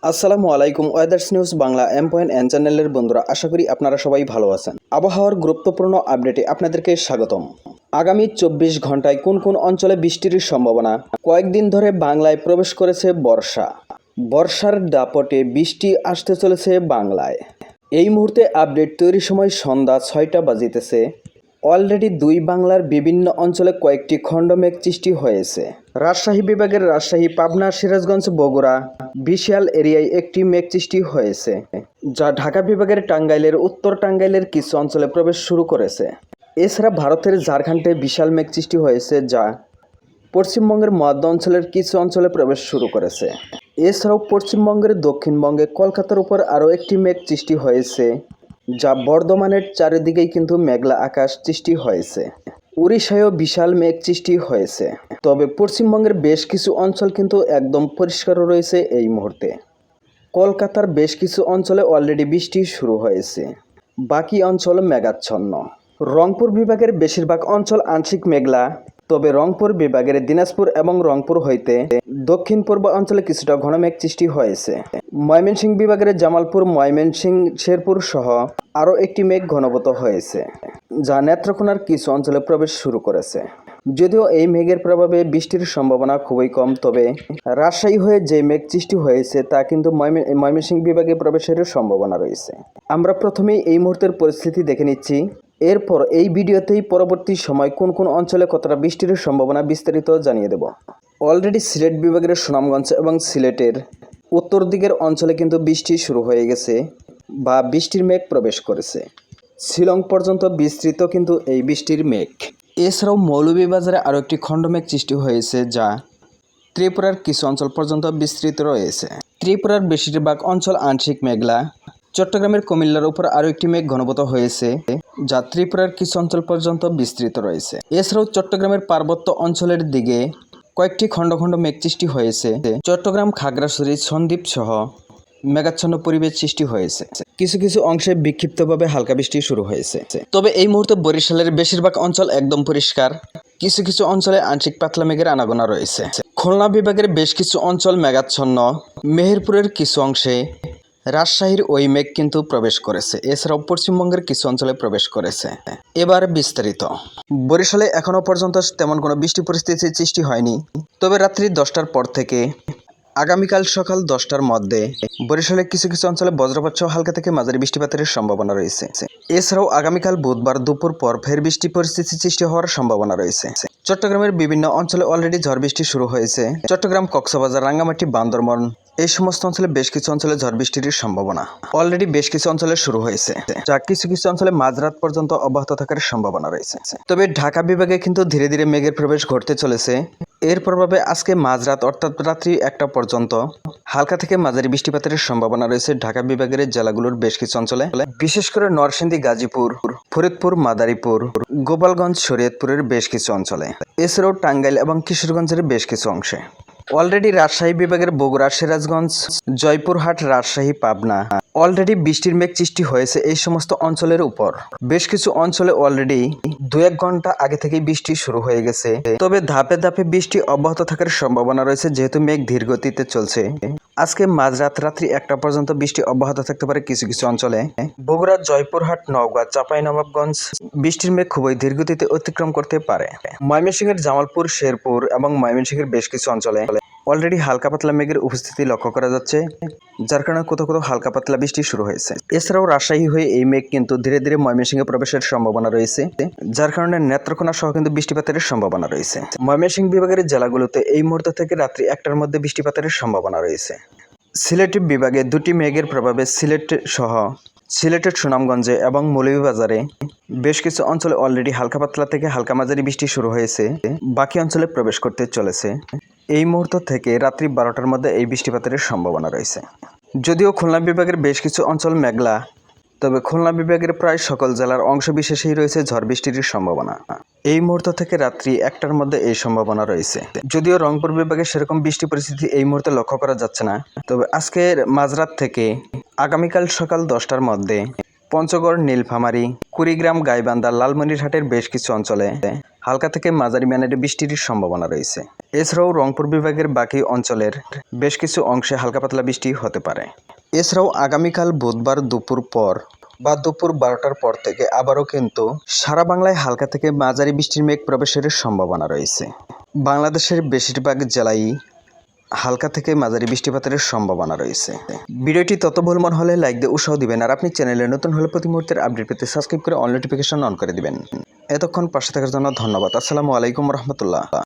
আসসালামু আলাইকুম। ওয়েদার্স news Bangla M.N চ্যানেলের বন্ধুরা, আশা করি আপনারা সবাই ভালো আছেন। আবহাওয়ার গুরুত্বপূর্ণ আপডেটে আপনাদেরকে স্বাগতম। আগামী 24 ঘন্টায় কোন কোন অঞ্চলে বৃষ্টির সম্ভাবনা? কয়েকদিন ধরে বাংলায় প্রবেশ করেছে বর্ষা। বর্ষার দাপটে বৃষ্টি আসতে চলেছে বাংলায়। এই মুহূর্তে আপডেট তৈরির সময় সন্ধ্যা 6টা বাজিতেছে। অলরেডি দুই বাংলার বিভিন্ন অঞ্চলে কয়েকটি খণ্ডমেঘ সৃষ্টি হয়েছে। রাজশাহী বিভাগের রাজশাহী, পাবনা, সিরাজগঞ্জ, বগুড়া, বিশাল এরিয়ায় একটি মেঘ সৃষ্টি হয়েছে, যা ঢাকা বিভাগের টাঙ্গাইলের উত্তর টাঙ্গাইলের কিছু অঞ্চলে প্রবেশ শুরু করেছে। এছাড়া ভারতের ঝাড়খণ্ডে বিশাল মেঘ সৃষ্টি হয়েছে, যা পশ্চিমবঙ্গের মধ্য অঞ্চলের কিছু অঞ্চলে প্রবেশ শুরু করেছে। এছাড়াও পশ্চিমবঙ্গের দক্ষিণবঙ্গে কলকাতার উপর আরও একটি মেঘ সৃষ্টি হয়েছে, যা বর্ধমানের চারিদিকেই কিন্তু মেঘলা আকাশ সৃষ্টি হয়েছে। উড়িষ্যায়ও বিশাল মেঘ সৃষ্টি হয়েছে। তবে পশ্চিমবঙ্গের বেশ কিছু অঞ্চল কিন্তু একদম পরিষ্কার রয়েছে এই মুহূর্তে। কলকাতার বেশ কিছু অঞ্চলে অলরেডি বৃষ্টি শুরু হয়েছে, বাকি অঞ্চল মেঘাচ্ছন্ন। রংপুর বিভাগের বেশিরভাগ অঞ্চল আংশিক মেঘলা, তবে রংপুর বিভাগের দিনাজপুর এবং রংপুর হইতে দক্ষিণ পূর্ব অঞ্চলে কিছুটা ঘন মেঘ সৃষ্টি হয়েছে। ময়মনসিংহ বিভাগের জামালপুর, ময়মনসিংহ, শেরপুর সহ আরও একটি মেঘ ঘনীভূত হয়েছে, যা নেত্রকোনার কিছু অঞ্চলে প্রবেশ শুরু করেছে। যদিও এই মেঘের প্রভাবে বৃষ্টির সম্ভাবনা খুবই কম, তবে রাজশাহী হয়ে যে মেঘ সৃষ্টি হয়েছে তা কিন্তু ময়মনসিংহ বিভাগে প্রবেশের সম্ভাবনা রয়েছে। আমরা প্রথমেই এই মুহূর্তের পরিস্থিতি দেখে নিচ্ছি, এরপর এই ভিডিওতেই পরবর্তী সময় কোন কোন অঞ্চলে কতটা বৃষ্টির সম্ভাবনা বিস্তারিত জানিয়ে দেব। অলরেডি সিলেট বিভাগের সুনামগঞ্জ এবং সিলেটের উত্তর দিকের অঞ্চলে কিন্তু বৃষ্টি শুরু হয়ে গেছে বা বৃষ্টির মেঘ প্রবেশ করেছে। শিলং পর্যন্ত বিস্তৃত কিন্তু এই বৃষ্টির মেঘ। এছাড়াও মৌলভীবাজারে আরও একটি খণ্ডমেঘ সৃষ্টি হয়েছে, যা ত্রিপুরার কিছু অঞ্চল পর্যন্ত বিস্তৃত রয়েছে। ত্রিপুরার বেশিরভাগ অঞ্চল আংশিক মেঘলা। চট্টগ্রামের কুমিল্লার উপর আরও একটি মেঘ ঘনীভূত হয়েছে, যা ত্রিপুরার কিছু অঞ্চল পর্যন্ত বিস্তৃত রয়েছে। এছাড়াও চট্টগ্রামের পার্বত্য অঞ্চলের দিকে কয়েকটি খণ্ড খণ্ড মেঘ সৃষ্টি হয়েছে। চট্টগ্রাম, খাগড়াছড়ি, সন্দ্বীপ সহ মেঘাচ্ছন্ন পরিবেশ সৃষ্টি হয়েছে। কিছু কিছু অংশে বিক্ষিপ্তভাবে হালকা বৃষ্টি শুরু হয়েছে। তবে এই মুহূর্তে বরিশালের বেশিরভাগ অঞ্চল একদম পরিষ্কার। কিছু কিছু অঞ্চলে আংশিক পাতলা মেঘের আনাগোনা রয়েছে। খুলনা বিভাগের বেশ কিছু অঞ্চল মেঘাচ্ছন্ন। মেহেরপুরের কিছু অংশে রাজশাহীর ওই মেঘ কিন্তু প্রবেশ করেছে। এছাড়াও পশ্চিমবঙ্গের কিছু অঞ্চলে প্রবেশ করেছে। এবার বিস্তারিত। বরিশালে এখনও পর্যন্ত তেমন কোনো বৃষ্টি পরিস্থিতির সৃষ্টি হয়নি, তবে রাত্রি 10টার পর থেকে আগামীকাল সকাল 10টার মধ্যে বরিশালের কিছু কিছু অঞ্চলে বজ্রপাত সহ হালকা থেকে মাঝারি বৃষ্টিপাতের সম্ভাবনা রয়েছে। এছাড়াও আগামীকাল বুধবার দুপুর পর ফের বৃষ্টি পরিস্থিতি সৃষ্টি হওয়ার সম্ভাবনা রয়েছে। চট্টগ্রামের বিভিন্ন অঞ্চলে অলরেডি ঝড় বৃষ্টি শুরু হয়েছে। চট্টগ্রাম, কক্সবাজার, রাঙ্গামাটি, বান্দরবান এই সমস্ত অঞ্চলে বেশ কিছু অঞ্চলে ঝড় বৃষ্টির সম্ভাবনা অলরেডি বেশ কিছু অঞ্চলে শুরু হয়েছে, যা কিছু কিছু অঞ্চলে মাঝরাত পর্যন্ত অব্যাহত থাকার সম্ভাবনা রয়েছে। তবে ঢাকা বিভাগে কিন্তু ধীরে ধীরে মেঘের প্রবেশ ঘটতে চলেছে। এর প্রভাবে আজকে মাঝরাত অর্থাৎ রাত্রি 1টা পর্যন্ত হালকা থেকে মাঝারি বৃষ্টিপাতের সম্ভাবনা রয়েছে ঢাকা বিভাগের জেলাগুলোর বেশ কিছু অঞ্চলে, বিশেষ করে নরসিংদী, গাজীপুর, ফরিদপুর, মাদারীপুর, গোপালগঞ্জ, শরীয়তপুরের বেশ কিছু অঞ্চলে। এছাড়াও টাঙ্গাইল এবং কিশোরগঞ্জের বেশ কিছু অংশে। অলরেডি রাজশাহী বিভাগের বগুড়া, সিরাজগঞ্জ, জয়পুরহাট, রাজশাহী, পাবনা অলরেডি বৃষ্টির মেঘ সৃষ্টি হয়েছে এই সমস্ত অঞ্চলের উপর। বেশ কিছু অঞ্চলে অলরেডি 2-1 ঘন্টা আগে থেকেই বৃষ্টি শুরু হয়ে গেছে। তবে ধাপে ধাপে বৃষ্টি অব্যাহত থাকার সম্ভাবনা রয়েছে, যেহেতু মেঘ ধীর গতিতে চলছে। আজকে মাঝরাত রাত্রি 1টা পর্যন্ত বৃষ্টি অব্যাহত থাকতে পারে কিছু কিছু অঞ্চলে। বগুড়া, জয়পুরহাট, নওগাঁ, চাঁপাইনবাবগঞ্জ বৃষ্টির মেঘ খুবই ধীর গতিতে অতিক্রম করতে পারে। ময়মনসিংহের জামালপুর, শেরপুর এবং ময়মনসিংহের বেশ কিছু অঞ্চলে অলরেডি হালকা পাতলা মেঘের উপস্থিতি লক্ষ্য করা যাচ্ছে, যার কারণে কোথাও কোথাও হালকা পাতলা বৃষ্টি শুরু হয়েছে। এছাড়াও রাজশাহী হয়ে এই মেঘ কিন্তু ধীরে ধীরে ময়মনসিংহে প্রবেশের সম্ভাবনা রয়েছে, যার কারণে নেত্রকোনা সহ কিন্তু বৃষ্টিপাতের সম্ভাবনা রয়েছে। ময়মনসিংহ বিভাগের জেলাগুলোতে এই মুহূর্ত থেকে রাত্রি 1টার মধ্যে বৃষ্টিপাতের সম্ভাবনা রয়েছে। সিলেট বিভাগে দুটি মেঘের প্রভাবে সিলেটের সুনামগঞ্জে এবং মৌলভীবাজারে বেশ কিছু অঞ্চলে অলরেডি হালকা পাতলা থেকে হালকা মাঝারি বৃষ্টি শুরু হয়েছে, বাকি অঞ্চলে প্রবেশ করতে চলেছে। এই মুহূর্ত থেকে রাত্রি 12টার মধ্যে এই বৃষ্টিপাতের সম্ভাবনা রয়েছে। যদিও খুলনা বিভাগের বেশ কিছু অঞ্চল মেঘলা, তবে খুলনা বিভাগের প্রায় সকল জেলার অংশ বিশেষেই রয়েছে ঝড় বৃষ্টির সম্ভাবনা। এই মুহূর্ত থেকে রাত্রি 1টার মধ্যে এই সম্ভাবনা রয়েছে। যদিও রংপুর বিভাগে সেরকম বৃষ্টি পরিস্থিতি এই মুহূর্তে লক্ষ্য করা যাচ্ছে না, তবে আজকের মাঝরাত থেকে আগামীকাল সকাল 10টার মধ্যে পঞ্চগড়, নীলফামারী, কুড়িগ্রাম, গাইবান্ধা, লালমনিরহাটের বেশ কিছু অঞ্চলে হালকা থেকে মাঝারি মানের বৃষ্টির সম্ভাবনা রয়েছে। এছাড়াও রংপুর বিভাগের বাকি অঞ্চলের বেশ কিছু অংশে হালকা পাতলা বৃষ্টি হতে পারে। এছাড়াও আগামীকাল বুধবার দুপুর পর বা দুপুর 12টার পর থেকে আবারও কিন্তু সারা বাংলায় হালকা থেকে মাঝারি বৃষ্টির মেঘ প্রবেশের সম্ভাবনা রয়েছে। বাংলাদেশের বেশিরভাগ জেলায় হালকা থেকে মাঝারি বৃষ্টিপাতের সম্ভাবনা রয়েছে। ভিডিওটি ততভুল মনে হলে লাইক দিয়ে উৎসাহ দিবেন, আর আপনি চ্যানেলে নতুন হলে প্রতি মুহূর্তের আপডেট পেতে সাবস্ক্রাইব করে অল নোটিফিকেশন অন করে দিবেন। এতক্ষণ পাশে থাকার জন্য ধন্যবাদ। আসসালামু আলাইকুম রহমতুল্লাহ।